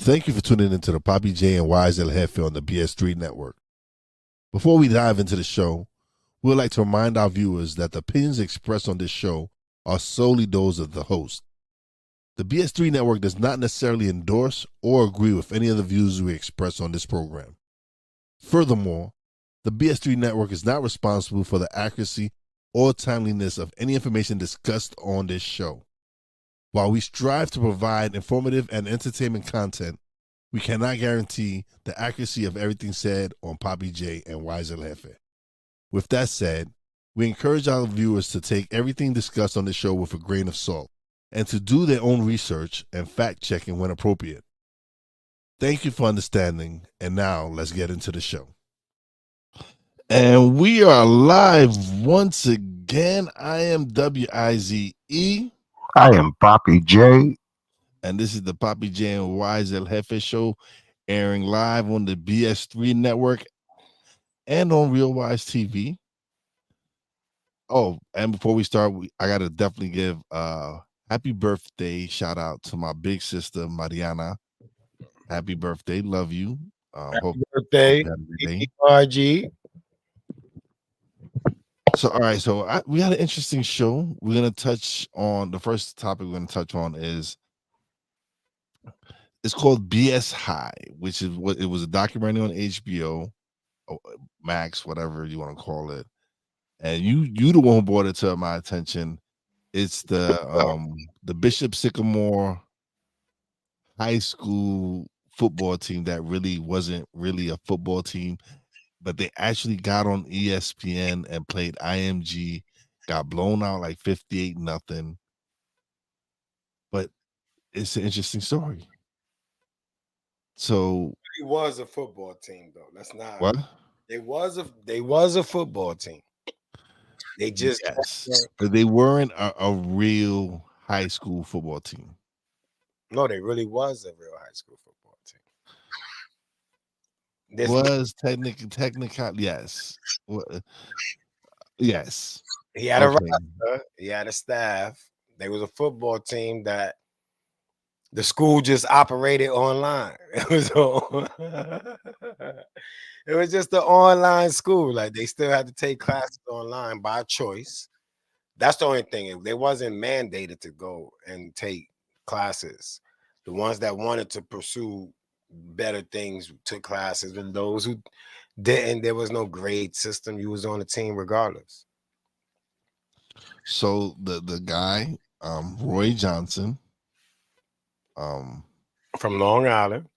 Thank you for tuning into the Papi J and Wize Headfirst on the BS3 network. Before we dive into the show, we would like to remind our viewers that the opinions expressed on this show are solely those of the host. The BS3 network does not necessarily endorse or agree with any of the views we express on this program. Furthermore, the BS3 network is not responsible for the accuracy or timeliness of any information discussed on this show. While we strive to provide informative and entertainment content, we cannot guarantee the accuracy of everything said on Papi J and Wize Jefe. With that said, we encourage our viewers to take everything discussed on the show with a grain of salt and to do their own research and fact-checking when appropriate. Thank you for understanding, and now let's get into the show. And we are live once again. I am Wize. I am Papi J. And this is the Papi J and Wize Jefe show, airing live on the BS3 network and on Real Wise TV. Oh, and before we start, I gotta definitely give happy birthday shout out to my big sister Mariana. Happy birthday, love you. Happy birthday, RG. So, all right, so we had an interesting show. We're gonna touch on the first topic we're gonna touch on is it's called BS High, which is what it was a documentary on HBO, Max, whatever you want to call it. And you the one who brought it to my attention. It's the Bishop Sycamore high school football team that really wasn't really a football team, but they actually got on ESPN and played IMG, got blown out like 58-0. But it's an interesting story. So It was a football team, though. That's not what? They was a football team. They just Yes, but they weren't a real high school football team. No, they really was a real high school football team. Was technical, yes. Yes. He had a roster, he had a staff. There was a football team that the school just operated online. It was it was just an online school. Like they still had to take classes online by choice. That's the only thing. They wasn't mandated to go and take classes. The ones that wanted to pursue better things took classes, and those who didn't, there was no grade system. You was on the team regardless. So the guy, Roy Johnson, from Long Island.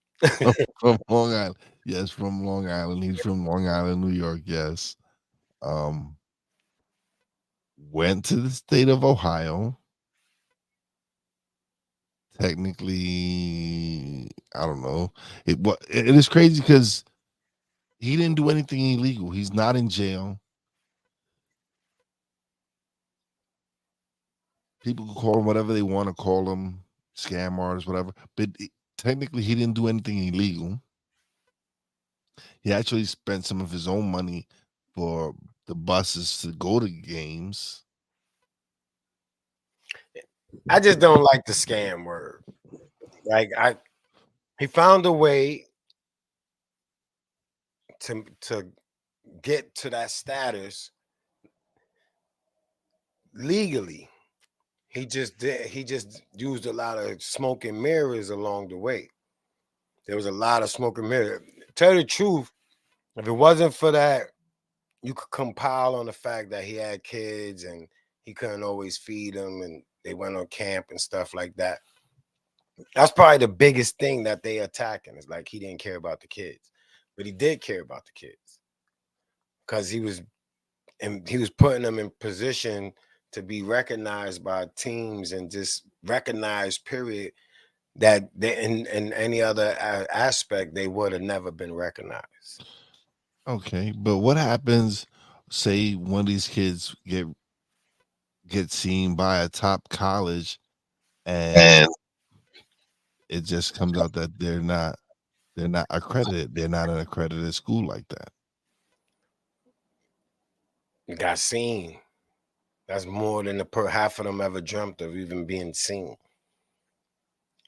from Long Island. Yes, from Long Island. He's from Long Island, New York. Yes. Went to the state of Ohio. Technically, I don't know. It is crazy because he didn't do anything illegal. He's not in jail. People can call him whatever they want to call him, scam artists, whatever. But technically, he didn't do anything illegal. He actually spent some of his own money for the buses to go to games. I just don't like the scam word. Like he found a way to get to that status legally. He just used a lot of smoke and mirrors along the way. There was a lot of smoke and mirrors. Tell you the truth, if it wasn't for that, you could compile on the fact that he had kids and he couldn't always feed them, and they went on camp and stuff like that. That's probably the biggest thing that they attacking, is like he didn't care about the kids, but he did care about the kids because he was putting them in position to be recognized by teams and just recognized, period, that they, in any other aspect they would have never been recognized. Okay, but what happens, say one of these kids get seen by a top college and it just comes out that they're not accredited. They're not an accredited school like that. Got seen. That's more than half of them ever dreamt of even being seen.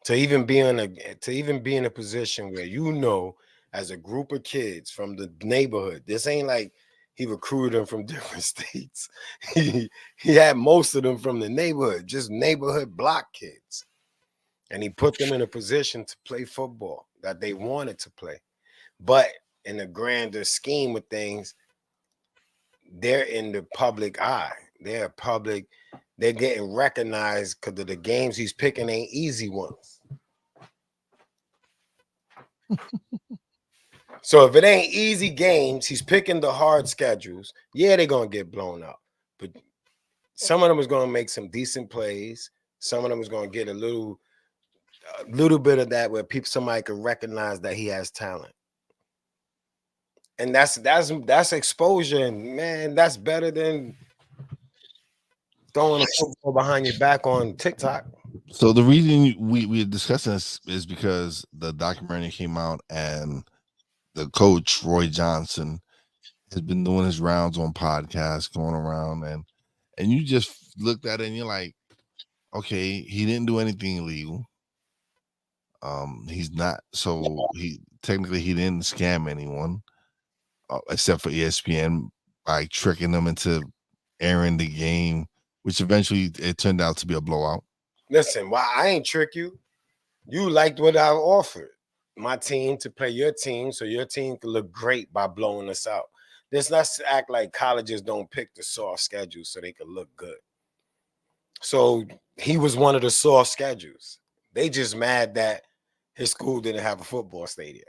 to even be in a position where as a group of kids from the neighborhood, this ain't like he recruited them from different states. He had most of them from the neighborhood, just neighborhood block kids. And he put them in a position to play football that they wanted to play. But in the grander scheme of things, they're in the public eye. They're getting recognized because of the games he's picking ain't easy ones. So if it ain't easy games, he's picking the hard schedules. Yeah, they're gonna get blown up, but some of them is gonna make some decent plays. Some of them is gonna get a little bit of that where somebody can recognize that he has talent, and that's exposure. And man, that's better than throwing a football behind your back on TikTok. So the reason we are discussing this is because the documentary came out and the coach Roy Johnson has been doing his rounds on podcasts, going around, and you just looked at it and you're like, okay, he didn't do anything illegal. He's not, so he technically he didn't scam anyone, except for ESPN by tricking them into airing the game, which eventually it turned out to be a blowout. Listen, why I ain't trick you. You liked what I offered my team to play your team, so your team can look great by blowing us out. Let's act like colleges don't pick the soft schedule so they can look good. So he was one of the soft schedules. They just mad that his school didn't have a football stadium.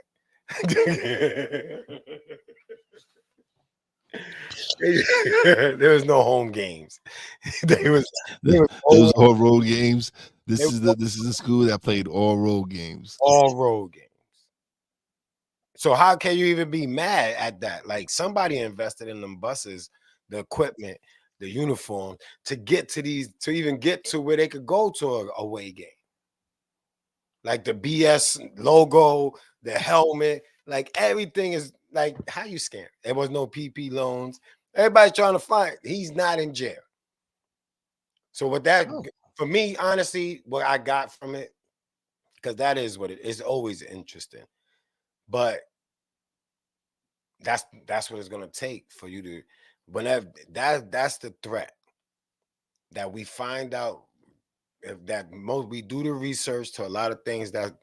There was no home games. There was all road games. This is the school that played all road games. All road games. So how can you even be mad at that? Like somebody invested in them buses, the equipment, the uniform to even get to where they could go to a away game. Like the BS logo, the helmet, like everything is like how you scam. There was no PP loans. Everybody's trying to find. He's not in jail. So with that, for me, honestly, what I got from it, because that is what it is, always interesting. But that's what it's gonna take for you to whenever that's the threat that we find out if that most we do the research to a lot of things that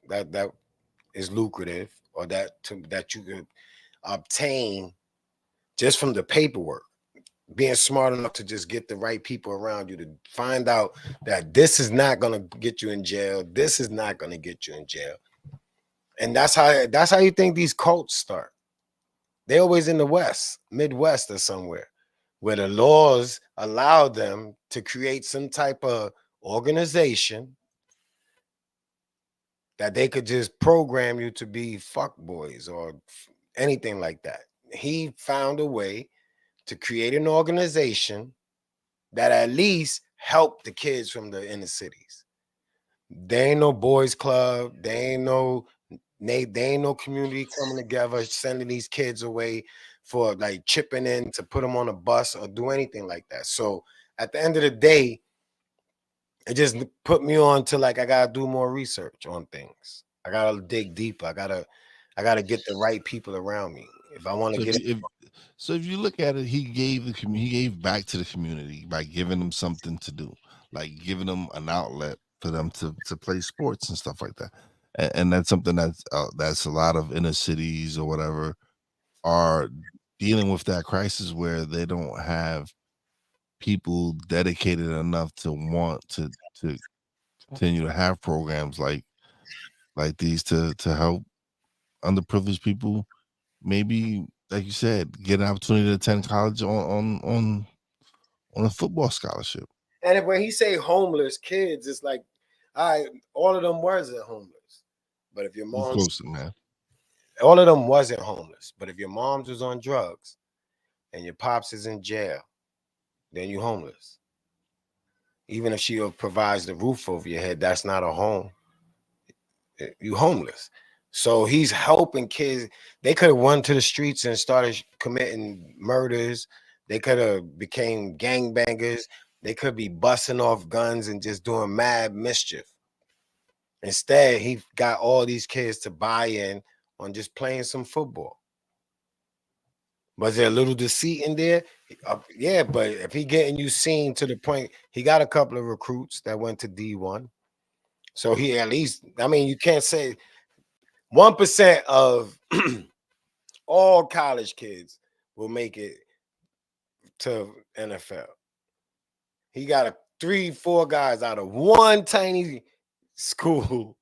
is lucrative or that you can obtain just from the paperwork, being smart enough to just get the right people around you to find out that this is not going to get you in jail, this is not going to get you in jail. And that's how you think these cults start. They're always in the West, Midwest or somewhere where the laws allow them to create some type of organization that they could just program you to be fuck boys or anything like that. He found a way to create an organization that at least helped the kids from the inner cities. They ain't no boys club. They ain't no community coming together, sending these kids away for like chipping in to put them on a bus or do anything like that. So at the end of the day, it just put me on to like I gotta do more research on things. I gotta dig deeper. I gotta get the right people around me if I want to get it. So if you look at it, he gave back to the community by giving them something to do, like giving them an outlet for them to play sports and stuff like that. And that's something that's a lot of inner cities or whatever are dealing with that crisis where they don't have people dedicated enough to want to continue to have programs like these to help underprivileged people, maybe like you said, get an opportunity to attend college on a football scholarship. And when he say homeless kids, it's like, all of them wasn't homeless. But if your mom's closer, man. All of them wasn't homeless. But if your mom's was on drugs and your pops is in jail, then you homeless. Even if she provides the roof over your head, that's not a home. You homeless. So he's helping kids. They could have went to the streets and started committing murders. They could have became gangbangers. They could be busting off guns and just doing mad mischief. Instead, he got all these kids to buy in on just playing some football. Was there a little deceit in there? Yeah, but if he getting you seen to the point, he got a couple of recruits that went to D1. So he at least, I mean, you can't say 1% of all college kids will make it to NFL. He got a 3-4 guys out of one tiny school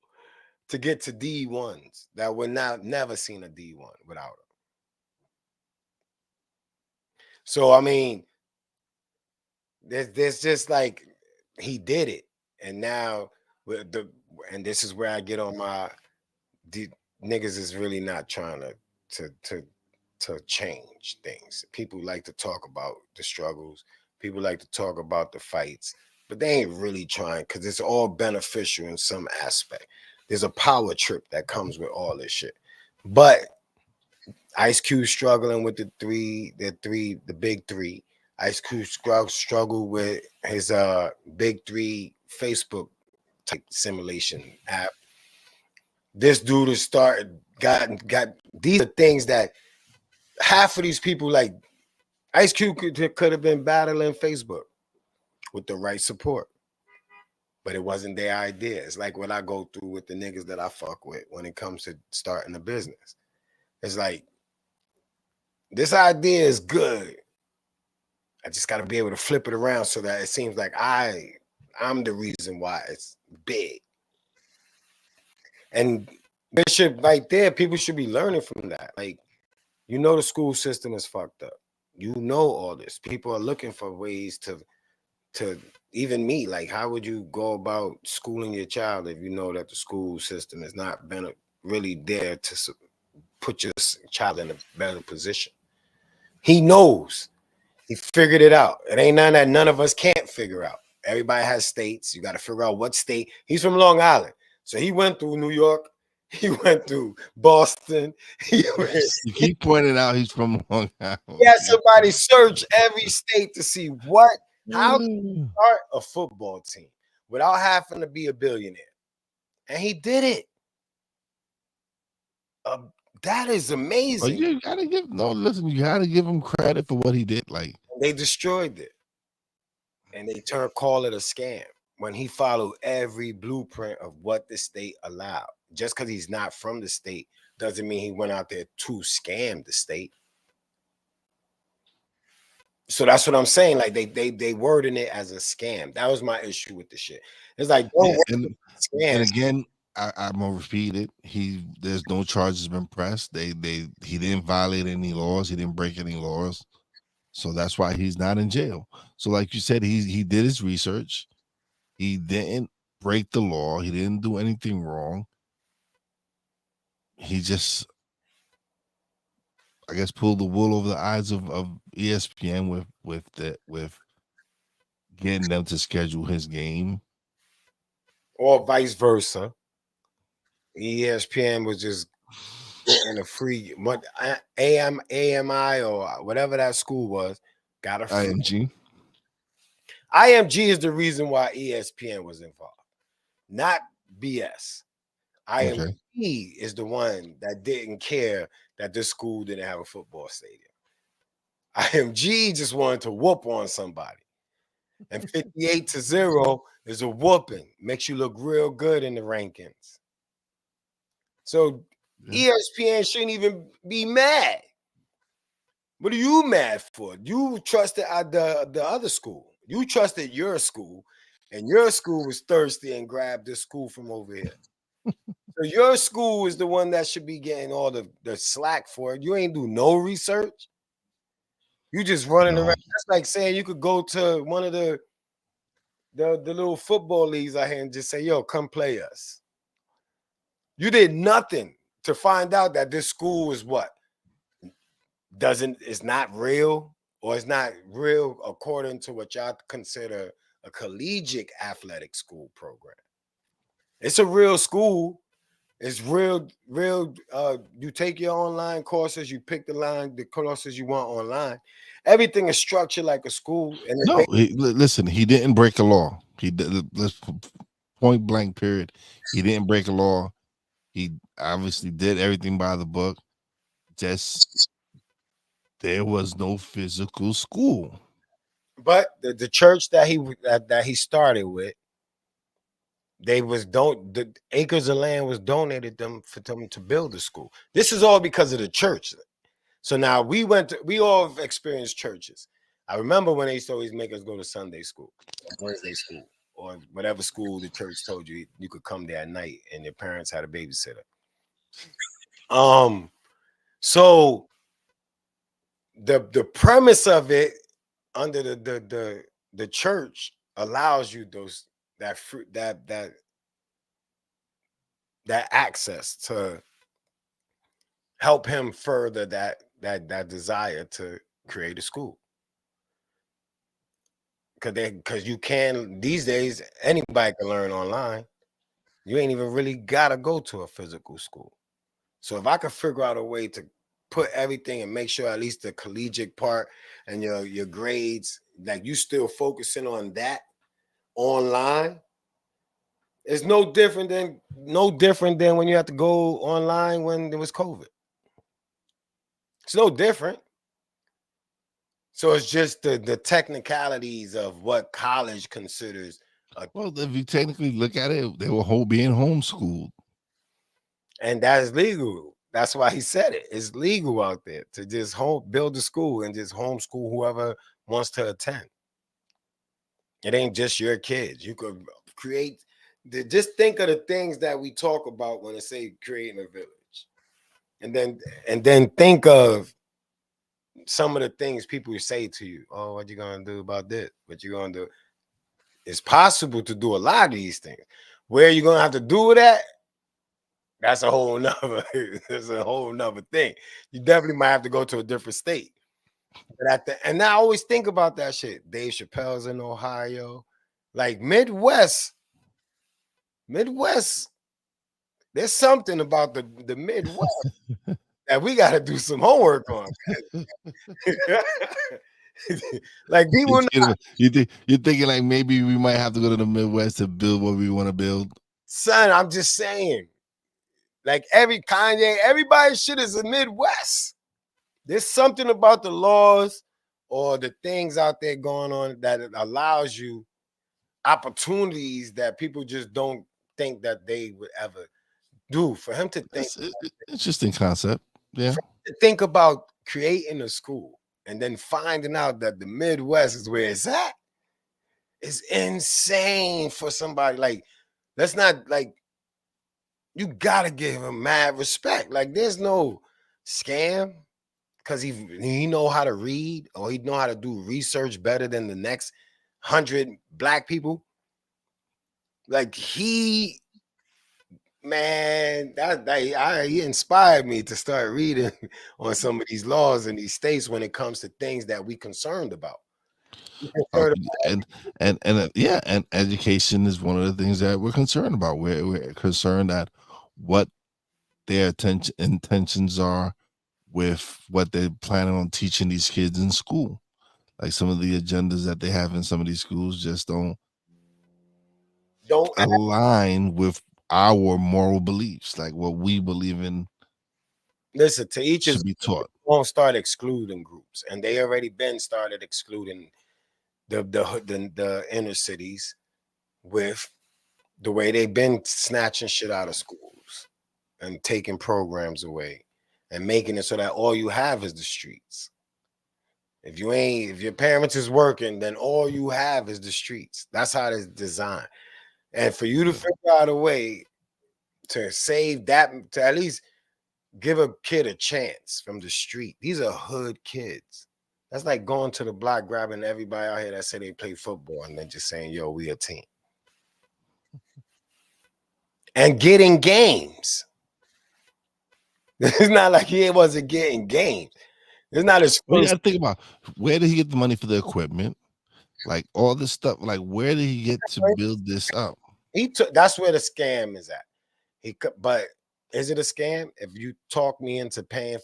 to get to D1s that would not never seen a D1 without him. So I mean, there's just like he did it, and now with the and this is where I get on my niggas is really not trying to to to change things. People like to talk about the struggles. People like to talk about the fights, but they ain't really trying because it's all beneficial in some aspect. There's a power trip that comes with all this shit. But Ice Cube struggling with the big three. Ice Cube struggled with his big three Facebook type simulation app. This dude has got these are things that half of these people like Ice Cube could have been battling Facebook with the right support. But it wasn't their idea. It's like what I go through with the niggas that I fuck with when it comes to starting a business. It's like, this idea is good. I just got to be able to flip it around so that it seems like I'm the reason why it's big. And this shit right there, people should be learning from that. Like, you know, the school system is fucked up. You know all this. People are looking for ways to even me. Like, how would you go about schooling your child if you know that the school system has not been really there to put your child in a better position? He knows. He figured it out. It ain't none that none of us can't figure out. Everybody has states. You got to figure out what state. He's from Long Island. So he went through New York. He went through Boston. You keep pointing out he's from Long Island. Yeah, somebody search every state to see how to start a football team without having to be a billionaire. And he did it. That is amazing. You gotta you gotta give him credit for what he did. Like, they destroyed it. And they call it a scam when he followed every blueprint of what the state allowed. Just because he's not from the state doesn't mean he went out there to scam the state. So that's what I'm saying. Like they wording it as a scam. That was my issue with the shit. It's like, and again, I'm gonna repeat it. There's no charges been pressed. He didn't violate any laws. He didn't break any laws. So that's why he's not in jail. So like you said, he did his research. He didn't break the law. He didn't do anything wrong. He just, I guess, pulled the wool over the eyes of ESPN with getting them to schedule his game, or vice versa. ESPN was just getting a free AMI or whatever that school was, got a free. IMG. IMG is the reason why ESPN was involved, not BS. IMG is the one that didn't care that this school didn't have a football stadium. IMG just wanted to whoop on somebody. And 58-0 is a whooping. Makes you look real good in the rankings. So ESPN shouldn't even be mad. What are you mad for? You trusted the other school. You trusted your school, and your school was thirsty and grabbed this school from over here. So your school is the one that should be getting all the slack for it. You ain't do no research. You just running around. That's like saying you could go to one of the little football leagues out here and just say, yo, come play us. You did nothing to find out that this school is what? It's not real, or it's not real according to what y'all consider a collegiate athletic school program. It's a real school. It's real. You take your online courses, you pick the courses you want online. Everything is structured like a school. And listen, he didn't break a law. point blank period. He didn't break a law. He obviously did everything by the book. Just there was no physical school. But the church that he started with, the acres of land was donated them for them to build a school. This is all because of the church. So now we all have experienced churches. I remember when they used to always make us go to Sunday school, Wednesday school, or whatever school the church told you could come there at night, and your parents had a babysitter. So the premise of it under the church allows you that fruit that access to help him further that desire to create a school. Because you can these days, anybody can learn online. You ain't even really gotta go to a physical school. So if I could figure out a way to put everything and make sure at least the collegiate part and your grades, like you still focusing on that online, it's no different than when you have to go online when there was COVID. It's no different. So it's just the technicalities of what college considers. Well, if you technically look at it, they were being homeschooled. And that is legal. That's why he said it. It's legal out there to just build a school and just homeschool whoever wants to attend. It ain't just your kids. You could create. Just think of the things that we talk about when I say creating a village, and then think of some of the things people say to you. Oh, what you gonna do about this? What you gonna do? It's possible to do a lot of these things. Where you're gonna have to do that, that's a whole nother thing. You definitely might have to go to a different state. But and I always think about that shit. Dave Chappelle's in Ohio. Like Midwest, there's something about the Midwest that we got to do some homework on. Like people, you're thinking like maybe we might have to go to the Midwest to build what we want to build. Son, I'm just saying. Like everybody's shit is the Midwest. There's something about the laws or the things out there going on that it allows you opportunities that people just don't think that they would ever do. For him to think, interesting concept. Yeah. To think about creating a school and then finding out that the Midwest is where it's at is insane for somebody. Like, let's not like. You gotta give him mad respect. Like, there's no scam because he know how to read or he know how to do research better than the next 100 black people. Like he inspired me to start reading on some of these laws in these states when it comes to things that we concerned about. And education is one of the things that we're concerned about. We're concerned that what their intentions are with what they're planning on teaching these kids in school. Like some of the agendas that they have in some of these schools just don't align with our moral beliefs, like what we believe in. Listen, to each should be taught. Won't start excluding groups, and they already been started excluding the inner cities with the way they've been snatching shit out of schools and taking programs away and making it so that all you have is the streets. If your parents is working, then all you have is the streets. That's how it's designed. And for you to figure out a way to save that, to at least give a kid a chance from the street. These are hood kids. That's like going to the block, grabbing everybody out here that say they play football and then just saying, yo, we a team. And getting games. It's not like he wasn't getting games. It's not his first. You gotta think about, where did he get the money for the equipment? Like all this stuff. Like, where did he get to build this up? That's where the scam is at. But is it a scam if you talk me into paying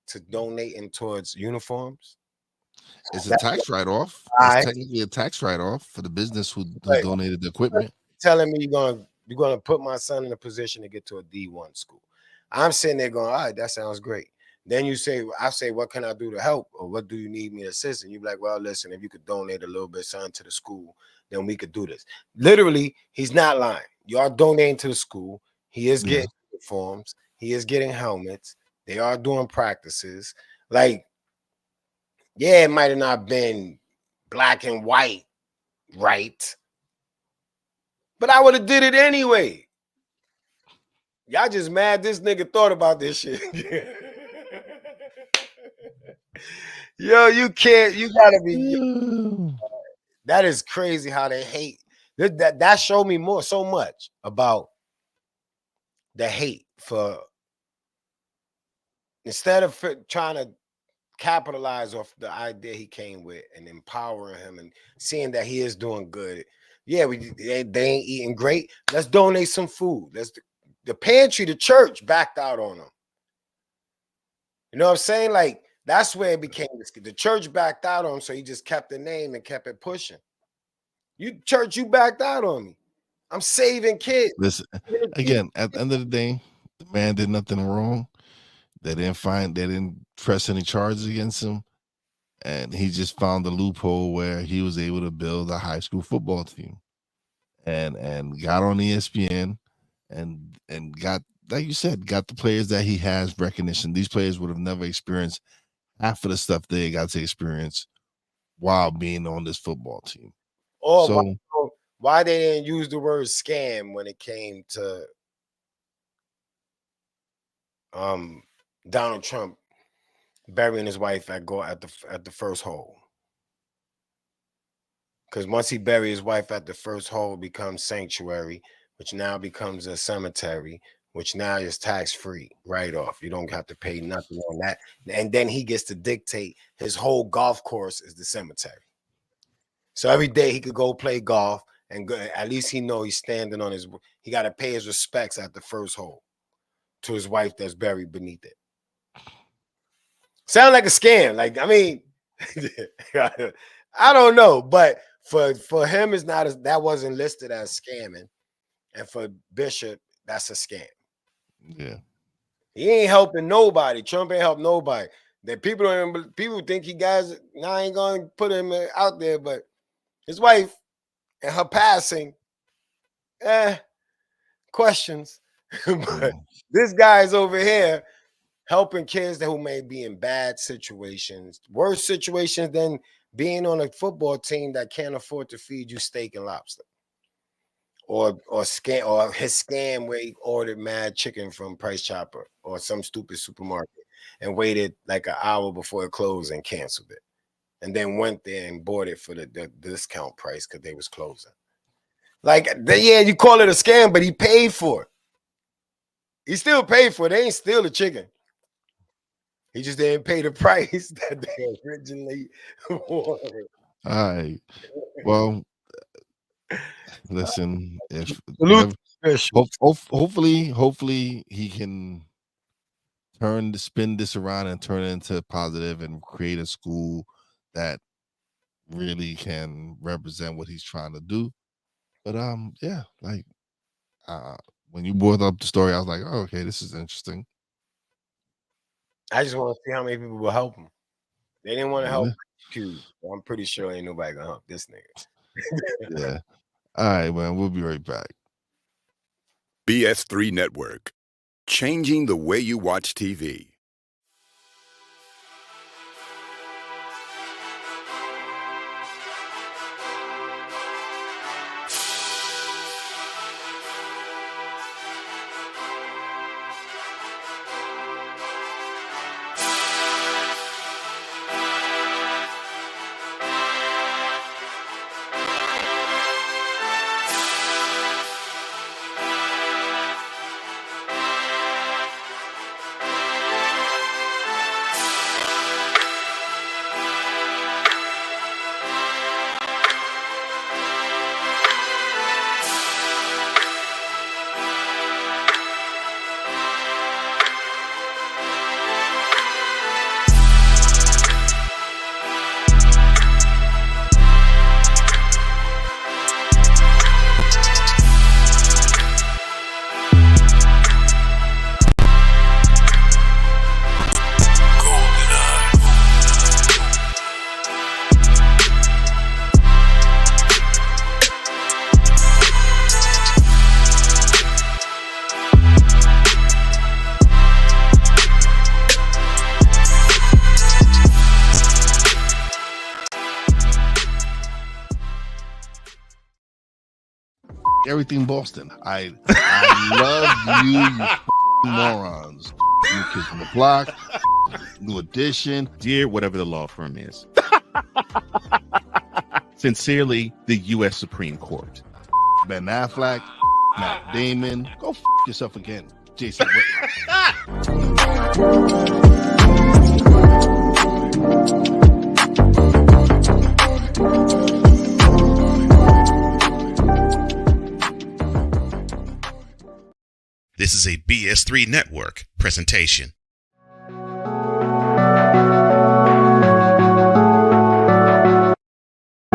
to donating towards uniforms? It's a tax write-off. It's technically a tax write-off for the business who donated the equipment. telling me you're gonna put my son in a position to get to a D1 school. I'm sitting there going, all right, that sounds great. Then I say, what can I do to help, or what do you need me to assist? And you're like, well, listen, if you could donate a little bit, son, to the school, then we could do this. Literally, he's not lying. You are donating to the school. He is getting uniforms. He is getting helmets. They are doing practices. Like, yeah, it might have not been black and white, right? But I would have did it anyway. Y'all just mad this nigga thought about this shit. Yo, you gotta be. That is crazy how they hate. That showed me so much about the hate for, instead of trying to capitalize off the idea he came with and empowering him and seeing that he is doing good. Yeah, they ain't eating great. Let's donate some food. The pantry, the church backed out on them. You know what I'm saying? Like, that's where it became the church backed out on him, so he just kept the name and kept it pushing. You church, you backed out on me. I'm saving kids. Listen, again, at the end of the day, the man did nothing wrong. They didn't press any charges against him. And he just found a loophole where he was able to build a high school football team and got on ESPN and got, like you said, got the players that he has recognition. These players would have never experienced half of the stuff they got to experience while being on this football team. Or why they didn't use the word scam when it came to Donald Trump burying his wife at the first hole. Because once he buries his wife at the first hole, it becomes sanctuary, which now becomes a cemetery, which now is tax-free right off. You don't have to pay nothing on that. And then he gets to dictate his whole golf course is the cemetery. So every day he could go play golf and go, at least he know he's standing on he got to pay his respects at the first hole to his wife that's buried beneath it. Sound like a scam. Like, I mean, I don't know, but for him, it's not that wasn't listed as scamming, and for Bishop, that's a scam. Yeah, he ain't helping nobody. Trump ain't helping nobody. That people think he guys. Now I ain't gonna put him out there, but his wife and her passing, questions. But this guy's over here helping kids who may be in bad situations, worse situations than being on a football team that can't afford to feed you steak and lobster. Or his scam where he ordered mad chicken from Price Chopper or some stupid supermarket and waited like an hour before it closed and canceled it. And then went there and bought it for the discount price because they was closing. Like, yeah, you call it a scam, but he paid for it. He still paid for it. They ain't steal the chicken. He just didn't pay the price that they originally wanted. All right. Well, listen, if hopefully he can spin this around and turn it into positive and create a school that really can represent what he's trying to do. But yeah, like when you brought up the story, I was like, oh, okay, this is interesting. I just want to see how many people will help him. They didn't want to help Q. I'm pretty sure ain't nobody gonna help this nigga. Yeah. All right, man. We'll be right back. BS3 Network, changing the way you watch TV. everything Boston. I love you morons. New Kids on the Block, New Edition. Dear whatever the law firm is. Sincerely, the U.S. Supreme Court. Ben Affleck, Matt Damon. Go yourself again, Jason Whitlock. This is a BS3 Network presentation.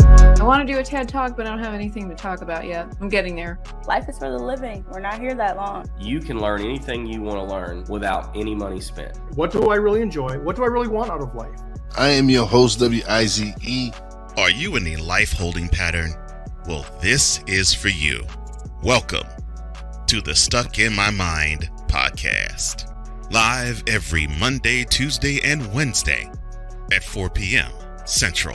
I want to do a TED Talk, but I don't have anything to talk about yet. I'm getting there. Life is for the living. We're not here that long. You can learn anything you want to learn without any money spent. What do I really enjoy? What do I really want out of life? I am your host, Wize. Are you in a life-holding pattern? Well, this is for you. Welcome to the Stuck in My Mind podcast. Live every Monday, Tuesday, and Wednesday at 4 p.m. Central.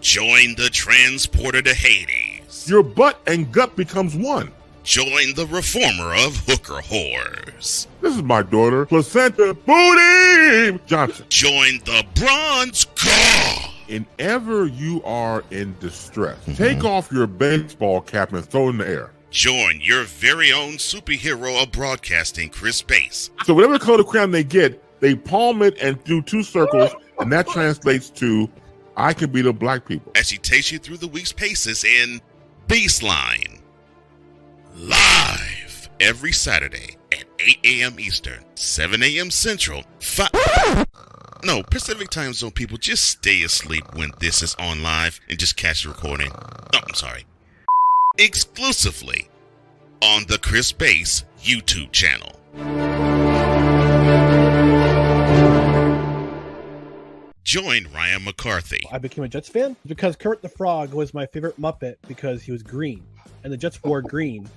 Join the transporter to Hades. Your butt and gut becomes one. Join the reformer of hooker whores. This is my daughter, Placenta Booty Johnson. Join the bronze god. Whenever you are in distress, take off your baseball cap and throw it in the air. Join your very own superhero of broadcasting, Chris Bass. So whatever color crown they get, they palm it and do two circles, and that translates to, I can be the black people. As he takes you through the week's paces in Baseline. Live every Saturday at 8 a.m. Eastern, 7 a.m. Central, Pacific time zone people, just stay asleep when this is on live and just catch the recording. Oh, I'm sorry. Exclusively on the Chris Bass YouTube channel. Join Ryan McCarthy. I became a Jets fan because Kurt the Frog was my favorite Muppet because he was green, and the Jets wore green.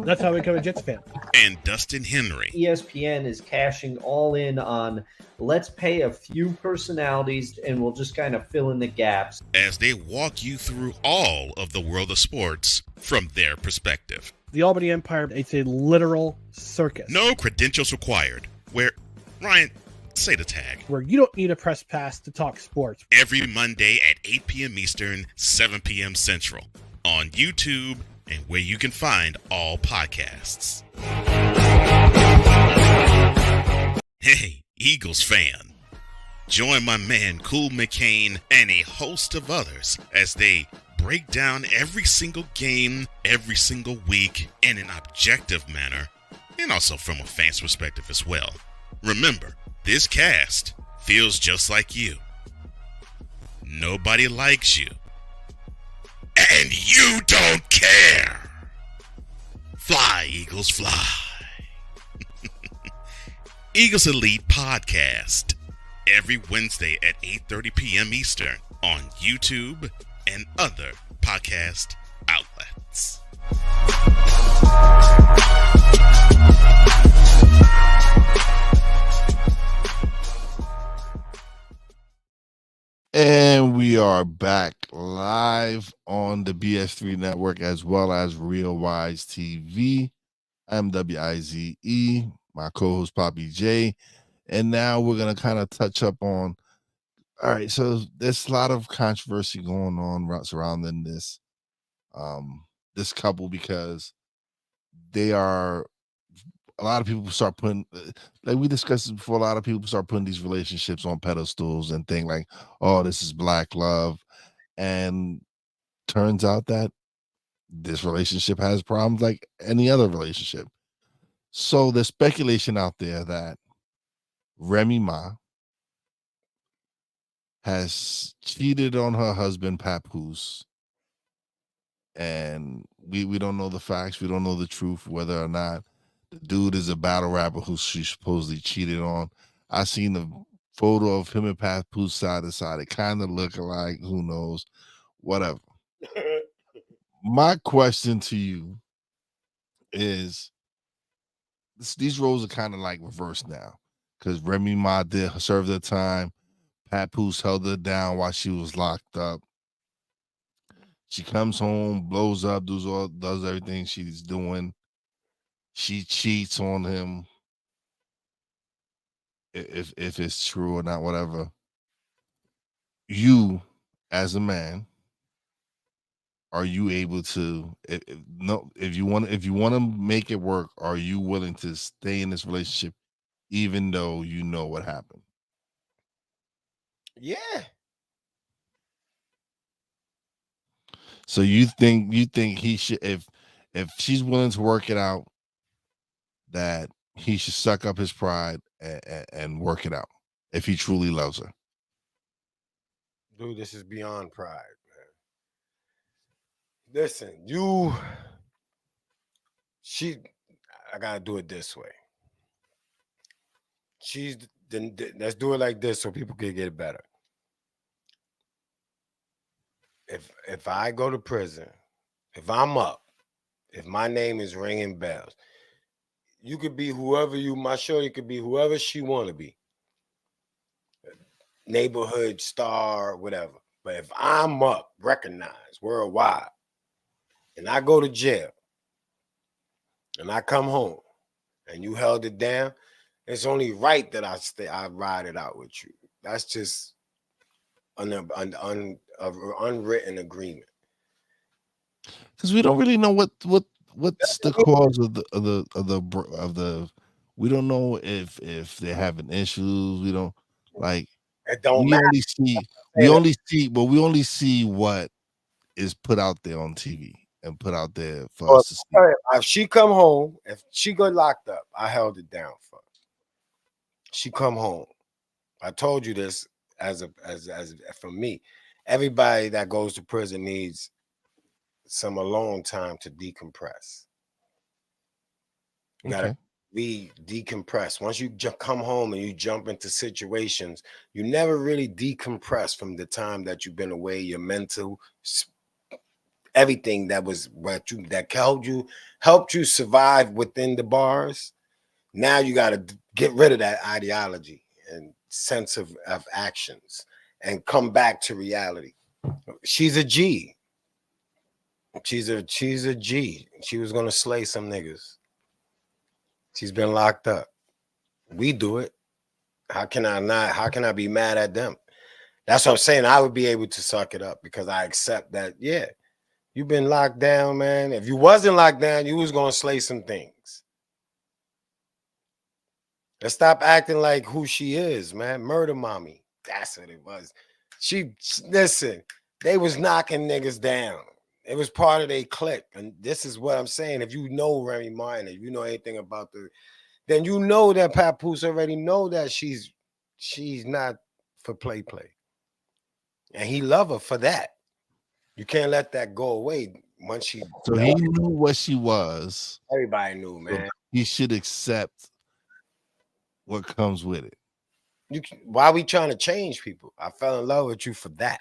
That's how I became a Jets fan. And Dustin Henry. ESPN is cashing all in on let's pay a few personalities and we'll just kind of fill in the gaps. As they walk you through all of the world of sports from their perspective. The Albany Empire, it's a literal circus. No credentials required. Ryan, say the tag. Where you don't need a press pass to talk sports. Every Monday at 8 p.m. Eastern, 7 p.m. Central. On YouTube and where you can find all podcasts. Hey, Eagles fan. Join my man Cool McCain and a host of others as they break down every single game, every single week in an objective manner, and also from a fan's perspective as well. Remember, this cast feels just like you. Nobody likes you. And you don't care. Fly, Eagles, fly. Eagles Elite Podcast. Every Wednesday at 8:30 p.m. Eastern on YouTube and other podcast outlets. And we are back live on the BS3 network as well as Real Wize TV. I'm Wize, my co-host Papi J. And now we're going to kind of touch up on, all right, so there's a lot of controversy going on surrounding this couple because they are, a lot of people start putting, like we discussed this before, a lot of people start putting these relationships on pedestals and think like, oh, this is black love. And turns out that this relationship has problems like any other relationship. So there's speculation out there that Remy Ma has cheated on her husband, Papoose. And we don't know the facts. We don't know the truth, whether or not the dude is a battle rapper who she supposedly cheated on. I seen a photo of him and Papoose side to side. It kind of look alike. Who knows? Whatever. My question to you is, these roles are kind of like reversed now because Remy Ma did serve their time. Papoose held her down while she was locked up. She comes home, blows up, does everything she's doing. She cheats on him. If it's true or not, whatever. You, as a man, are you able to if you want to make it work, are you willing to stay in this relationship even though you know what happened? Yeah. So you think he should, if she's willing to work it out, that he should suck up his pride and work it out if he truly loves her? Dude, this is beyond pride, man. Listen, I gotta do it this way. Let's do it like this so people can get it better. If I go to prison, if I'm up, if my name is ringing bells, you could be whoever my shorty could be whoever she want to be. Neighborhood star, whatever. But if I'm up, recognized worldwide, and I go to jail, and I come home, and you held it down, it's only right that I ride it out with you. That's just an unwritten agreement. Because we don't really know what's the cause of the we don't know if they're having issues. We don't like it don't we matter. only see what is put out there on TV and put out there for us to see. If she come home, if she got locked up, I held it down for her. She come home. I told you this as for me. Everybody that goes to prison needs some alone time to decompress. You gotta decompress. Once you come home and you jump into situations, you never really decompress from the time that you've been away. Your mental, everything that helped you survive within the bars. Now you got to get rid of that ideology and sense of actions and come back to reality. She's a G. She's a G. She was gonna slay some niggas. She's been locked up. We do it. How can I be mad at them? That's what I'm saying. I would be able to suck it up because I accept that, yeah, you've been locked down, man. If you wasn't locked down, you was gonna slay some things. Let's stop acting like who she is, man. Murder mommy. That's what it was. Listen, they was knocking niggas down. It was part of their clique. And this is what I'm saying. If you know Remy Ma, and if you know anything about then you know that Papoose already know that she's not for play. And he love her for that. You can't let that go away once she. So he knew what she was. Everybody knew, man. So he should accept what comes with it. Why are we trying to change people? I fell in love with you for that.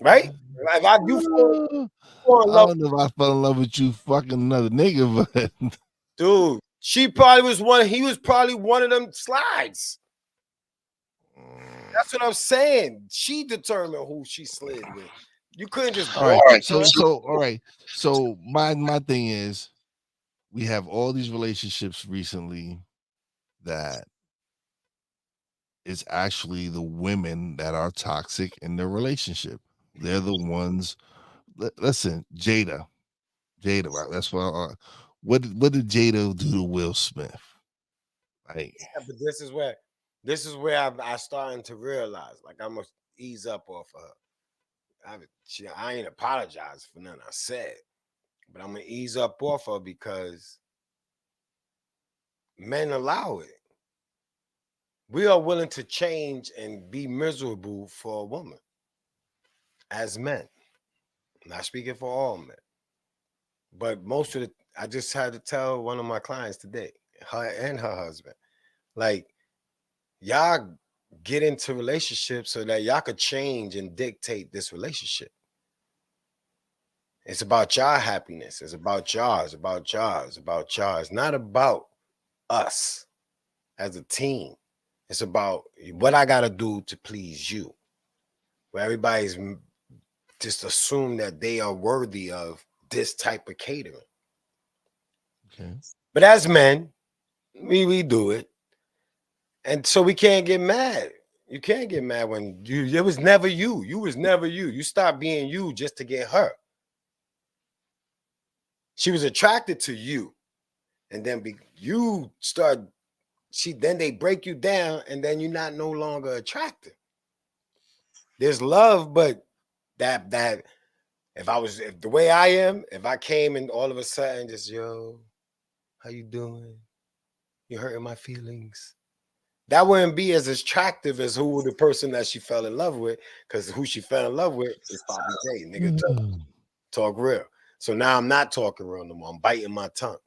Right? Like I don't know if I fell in love with you fucking another nigga, but dude, he was probably one of them slides. That's what I'm saying. She determined who she slid with. You couldn't just all right. So my thing is, we have all these relationships recently that it's actually the women that are toxic in their relationship. They're the ones. Listen, Jada, right? That's what did Jada do to Will Smith? Like, yeah, but this is where I'm starting to realize, like, I'm gonna ease up off of her. I ain't apologize for nothing I said, but I'm gonna ease up off her because men allow it. We are willing to change and be miserable for a woman as men. I'm not speaking for all men, but I just had to tell one of my clients today, her and her husband, like, y'all get into relationships so that y'all could change and dictate this relationship. It's about y'all happiness. It's about y'all. It's about y'all. It's about y'all. It's not about us as a team. It's about what I gotta do to please you. Where everybody's just assume that they are worthy of this type of catering. Okay. But as men, we do it. And so we can't get mad. You can't get mad when it was never you. You was never you. You stopped being you just to get her. She was attracted to you. And then you start, then they break you down, and then you're not no longer attractive. There's love, but that if the way I am, if I came and all of a sudden just, yo, how you doing? You hurting my feelings. That wouldn't be as attractive as who the person that she fell in love with, because who she fell in love with is Papi J. Nigga, talk real. So now I'm not talking real no more. I'm biting my tongue.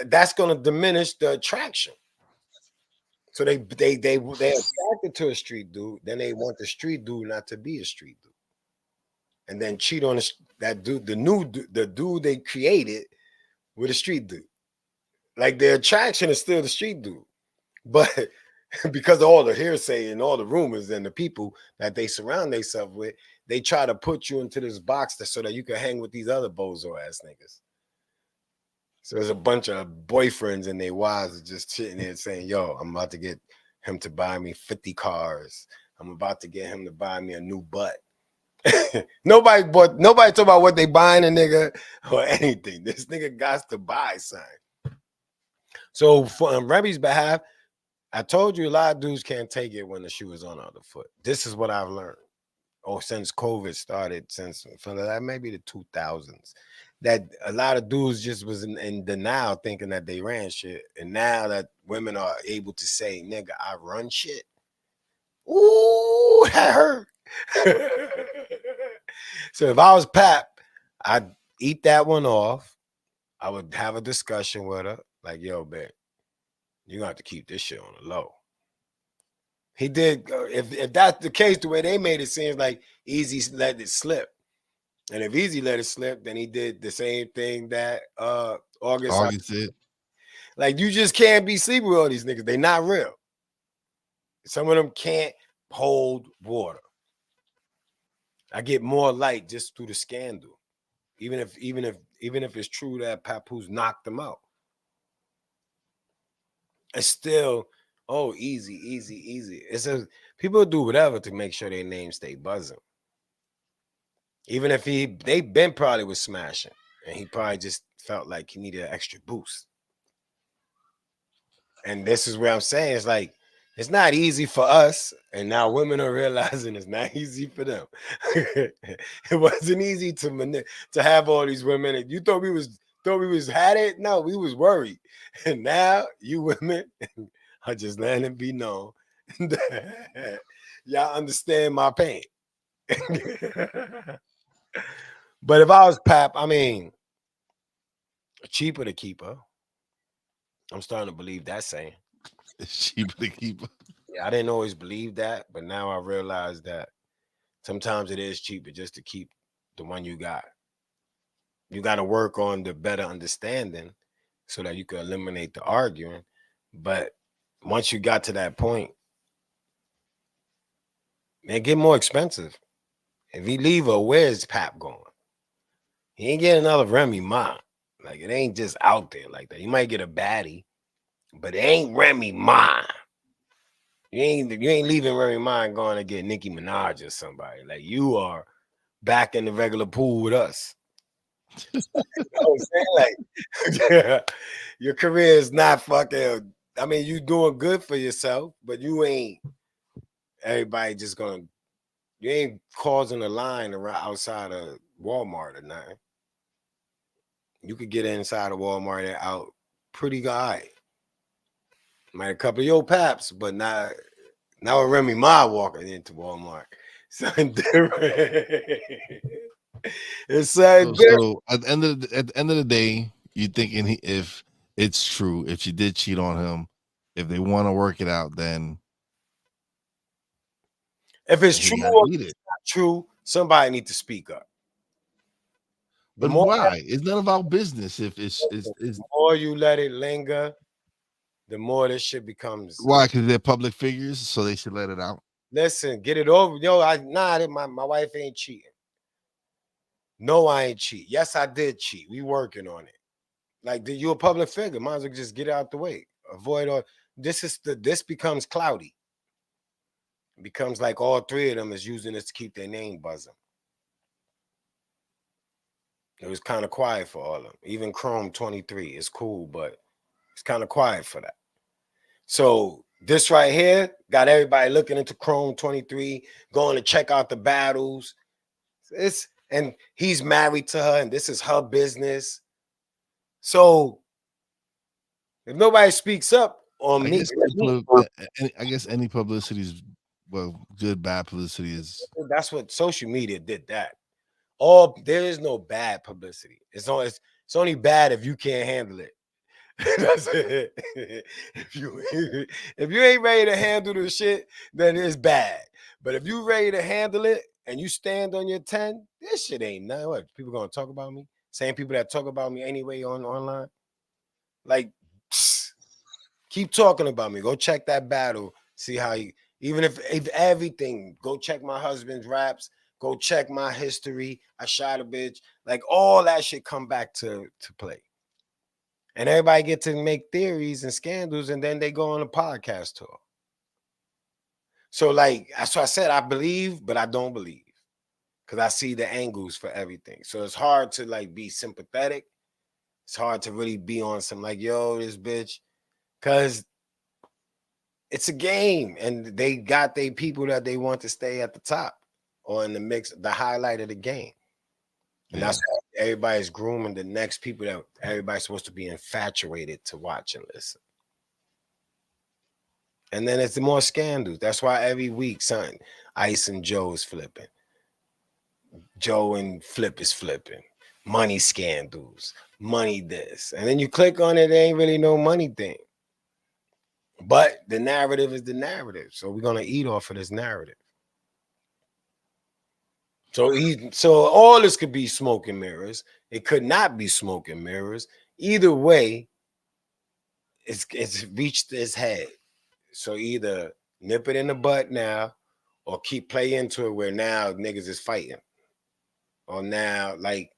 That's gonna diminish the attraction. So they attracted to a street dude, then they want the street dude not to be a street dude, and then cheat on that dude, the dude they created with a street dude. Like their attraction is still the street dude, but because of all the hearsay and all the rumors and the people that they surround themselves with, they try to put you into this box so that you can hang with these other bozo ass niggas. So there's a bunch of boyfriends and their wives are just sitting there saying, yo, I'm about to get him to buy me 50 cars. I'm about to get him to buy me a new butt. Nobody talk about what they buying a nigga or anything. This nigga got to buy something. So on Remy's behalf, I told you a lot of dudes can't take it when the shoe is on the other foot. This is what I've learned. Since COVID started, since maybe the 2000s, that a lot of dudes just was in denial, thinking that they ran shit. And now that women are able to say, nigga, I run shit. Ooh, that hurt. So if I was Pap, I'd eat that one off. I would have a discussion with her, like, yo, babe, you're gonna have to keep this shit on the low. He did. If that's the case, the way they made it seems like Easy let it slip. And if Easy let it slip, then he did the same thing that August did. Like, you just can't be sleeping with all these niggas. They not real. Some of them can't hold water. I get more light just through the scandal. Even if it's true that Papoose knocked them out. It's still, oh, easy. It's people do whatever to make sure their name stay buzzing. Even if they been probably was smashing, and he probably just felt like he needed an extra boost. And this is where I'm saying, it's like, it's not easy for us, and now women are realizing it's not easy for them. It wasn't easy to have all these women. And you thought we was had it? No, we was worried. And now you women are just letting it be known that y'all understand my pain. But if I was Pap, I mean, cheaper to keep her. I'm starting to believe that saying. It's cheaper to keep her. Yeah, I didn't always believe that, but now I realize that sometimes it is cheaper just to keep the one you got. You got to work on the better understanding so that you can eliminate the arguing. But once you got to that point, it get more expensive. If he leave her, where's Pap going? He ain't getting another Remy Ma. Like, it ain't just out there like that. You might get a baddie, but it ain't Remy Ma. You ain't leaving Remy Ma and going to get Nicki Minaj or somebody. Like, you are back in the regular pool with us. You know what I'm saying? Like, your career is not fucking. I mean, you doing good for yourself, but you ain't. Everybody just gonna. You ain't causing a line around outside of Walmart or nothing. You could get inside of Walmart and out pretty good. Might a couple of your Paps, but not a Remy Ma walking into Walmart. Something different. It's something different. So at the end of the day, you thinking if it's true, if she did cheat on him, if they want to work it out, then if it's true or it's not true, somebody need to speak up. But why? It's none of our business. If it's the more you let it linger, the more this shit becomes. Why? Because they're public figures, so they should let it out. Listen, get it over. Yo, my wife ain't cheating. No, I ain't cheat. Yes, I did cheat. We working on it. Like, you a public figure. Might as well just get it out the way. Avoid all. This becomes cloudy. It becomes like all three of them is using this to keep their name buzzing. It was kind of quiet for all of them. Even Chrome 23 is cool, but it's kind of quiet for that. So this right here got everybody looking into Chrome 23, going to check out the battles. And he's married to her, and this is her business. So if nobody speaks up on me, I guess any publicity is, well, good, bad publicity is. That's what social media did. That there is no bad publicity. It's only bad if you can't handle it. That's it. If you ain't ready to handle the shit, then it's bad. But if you ready to handle it and you stand on your 10, this shit ain't nothing. What, people gonna talk about me? Same people that talk about me anyway online. Like, keep talking about me. Go check that battle. See how you. Even if everything, go check my husband's raps. Go check my history. I shot a bitch. Like, all that shit come back to play. And everybody get to make theories and scandals, and then they go on a podcast tour. So, like, that's why I said I believe, but I don't believe. Because I see the angles for everything. So it's hard to, like, be sympathetic. It's hard to really be on some, like, yo, this bitch. Because it's a game. And they got their people that they want to stay at the top or in the mix, the highlight of the game. And that's why everybody's grooming the next people that everybody's supposed to be infatuated to watch and listen. And then it's the more scandals. That's why every week, son, Ice and Joe is flipping. Joe and Flip is flipping. Money scandals. Money this. And then you click on it, there ain't really no money thing. But the narrative is the narrative. So we're going to eat off of this narrative. So all this could be smoke and mirrors. It could not be smoke and mirrors. Either way, it's reached its head. So either nip it in the butt now, or keep playing into it where now niggas is fighting. Or now, like,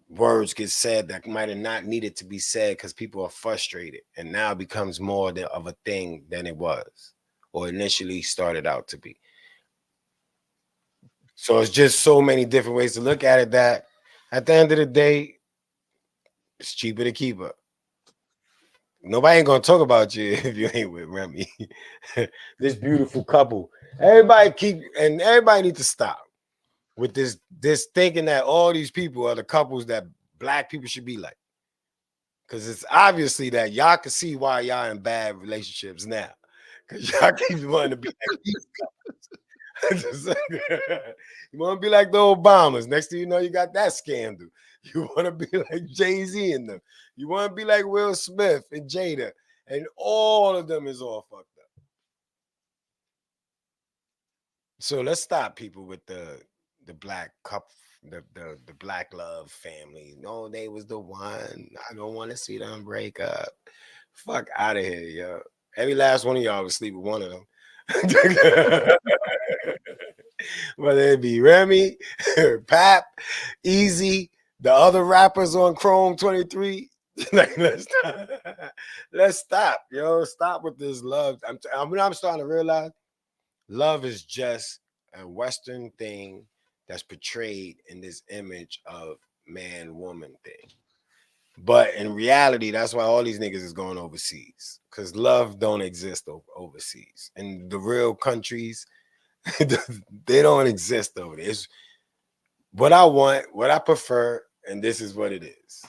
words get said that might have not needed to be said because people are frustrated. And now it becomes more of a thing than it was, or initially started out to be. So it's just so many different ways to look at it that at the end of the day, it's cheaper to keep up. Nobody ain't gonna talk about you if you ain't with Remy. This beautiful couple. Everybody needs to stop with this thinking that all these people are the couples that black people should be like. Because it's obviously that y'all can see why y'all in bad relationships now. Because y'all keep wanting to be like these couples. You want to be like the Obamas. Next thing you know, you got that scandal. You want to be like Jay-Z and them. You want to be like Will Smith and Jada. And all of them is all fucked up. So let's stop people with the black couple, the black love family. No, they was the one. I don't want to see them break up. Fuck out of here, yo. Every last one of y'all was sleep with one of them. Whether it be Remy, Pap, Easy, the other rappers on Chrome 23. Like, let's stop, yo. Stop with this love. I'm starting to realize love is just a Western thing that's portrayed in this image of man-woman thing. But in reality, that's why all these niggas is going overseas, because love don't exist overseas. In the real countries, they don't exist over there. It's what I want, what I prefer, and this is what it is.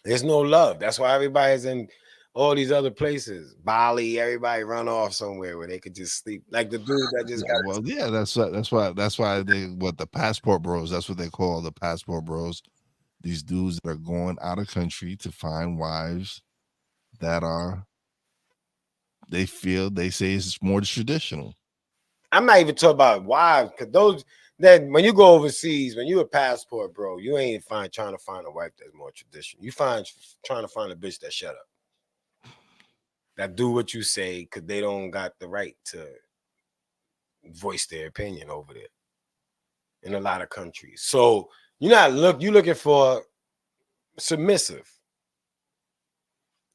There's no love. That's why everybody's in all these other places. Bali, everybody run off somewhere where they could just sleep. Like the dude that just got. Well, yeah, that's why they the passport bros. That's what they call the passport bros. These dudes that are going out of country to find wives that they say it's more traditional. I'm not even talking about wives, because those that when you go overseas, when you a passport bro, you ain't trying to find a wife that's more traditional. You trying to find a bitch that shut up. that do what you say because they don't got the right to voice their opinion over there in a lot of countries. So you're looking for submissive,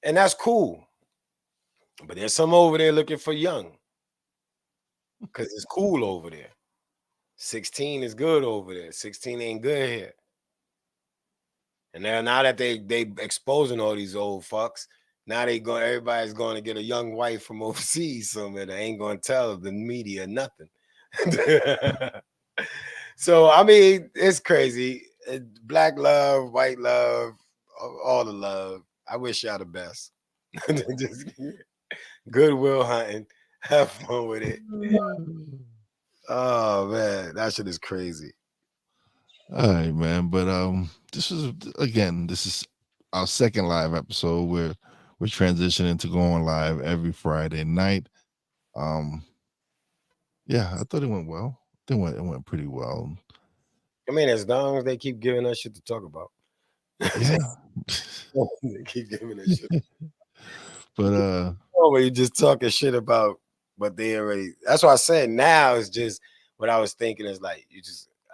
and that's cool. But there's some over there looking for young because it's cool over there. 16 is good over there. 16 ain't good here. And now that they exposing all these old fucks, now everybody's going to get a young wife from overseas somewhere that ain't going to tell the media nothing. So I mean, it's crazy. Black love, white love, all the love. I wish y'all the best. Just goodwill hunting. Have fun with it. Oh man, that shit is crazy. All right, man. But this is our second live episode where we're transitioning to going live every Friday night. Yeah, I thought it went well. It went pretty well. I mean, as long as they keep giving us shit to talk about. Yeah. They keep giving us shit. But where you just talking shit about what they already. That's what I said. Now it's just what I was thinking is like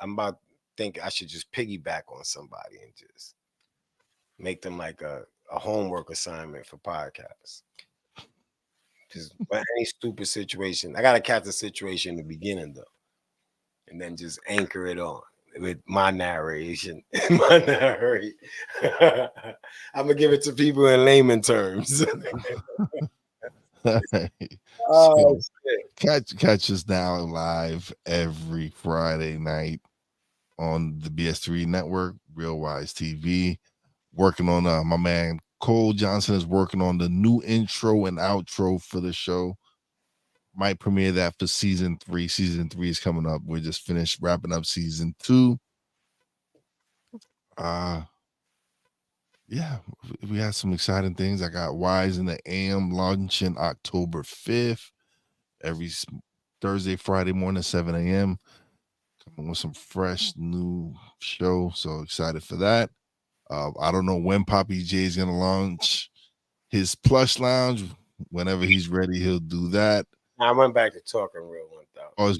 I'm about to think I should just piggyback on somebody and just make them like a homework assignment for podcasts. Just any stupid situation. I gotta catch the situation in the beginning though, and then just anchor it on with my narration. I'm gonna give it to people in layman terms. So catch us now live every Friday night on the BS3 network, Real Wize TV. Working on my man Cole Johnson is working on the new intro and outro for the show. Might premiere that for season 3. Season 3 is coming up. We're just finished wrapping up season 2. Yeah, we had some exciting things. I got Wize in the AM launching October 5th. Every Thursday, Friday morning, 7 a.m. Coming with some fresh new show. So excited for that. I don't know when Papi J is gonna launch his plush lounge. Whenever he's ready, he'll do that. I went back to Talking Real 1000. Oh, it's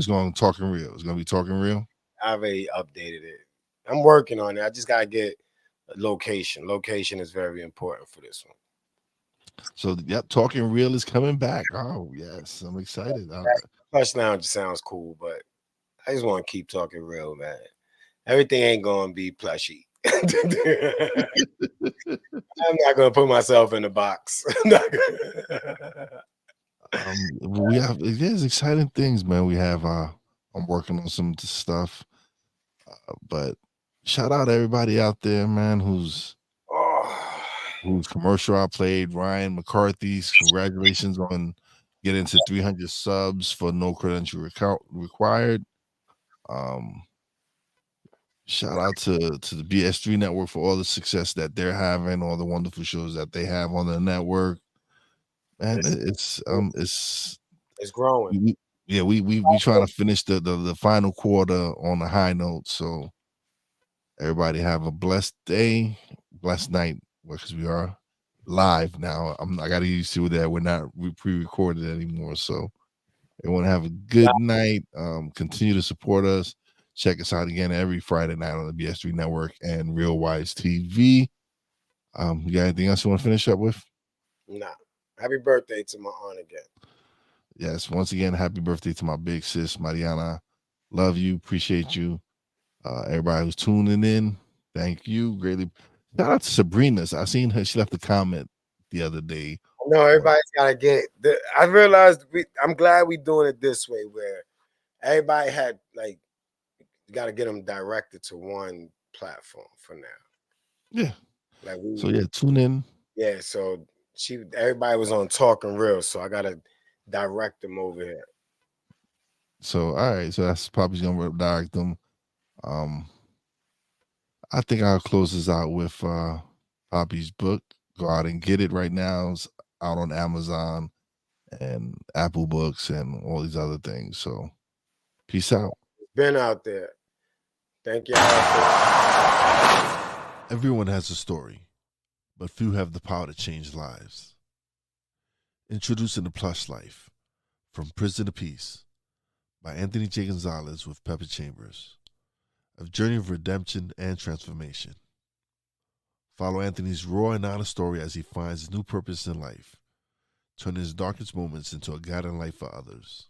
going to Talking Real. It's going to be Talking Real. I already updated it. I'm working on it. I just gotta get a location. Location is very important for this one. So, yep, Talking Real is coming back. Oh, yes, I'm excited. Plush lounge sounds cool, but I just want to keep talking real, man. Everything ain't gonna be plushy. I'm not gonna put myself in the box. There's exciting things, man. We have I'm working on some stuff, but shout out to everybody out there, man, whose commercial I played. Ryan McCarthy's congratulations on getting to 300 subs for no credential required. Shout out to the BS3 network for all the success that they're having, all the wonderful shows that they have on the network. Man, it's growing. We trying to finish the final quarter on a high note. So everybody have a blessed day, blessed night, because we are live now. I got to used to that. We're not pre-recorded anymore. So everyone have a good night. Continue to support us. Check us out again every Friday night on the BS3 network and Real Wize TV. You got anything else you want to finish up with? Nah. Happy birthday to my aunt again. Yes, once again, happy birthday to my big sis, Mariana. Love you, appreciate you. Everybody who's tuning in, thank you. Greatly. Shout out to Sabrina. I seen her, she left a comment the other day. No, everybody's gotta get I realized I'm glad we're doing it this way where everybody had like you gotta get them directed to one platform for now. Yeah. Tune in. Yeah, so everybody was on Talking Real, so I gotta direct them over here. So all right, so that's probably gonna direct them. I think I'll close this out with Papi's book. Go out and get it right now. It's out on Amazon and Apple Books and all these other things. So peace out. It's been out there. Thank you. Everyone has a story, but few have the power to change lives. Introducing The Plush Life, From Prison to Peace, by Anthony J. Gonzalez with Pepper Chambers. A journey of redemption and transformation. Follow Anthony's raw and honest story as he finds his new purpose in life, turning his darkest moments into a guiding light for others.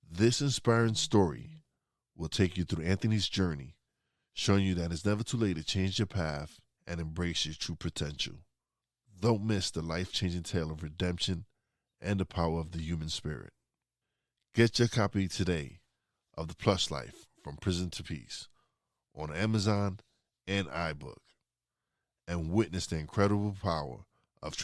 This inspiring story will take you through Anthony's journey, showing you that it's never too late to change your path and embrace your true potential. Don't miss the life-changing tale of redemption and the power of the human spirit. Get your copy today of The Plush Life, From Prison to Peace on Amazon and iBook, and witness the incredible power of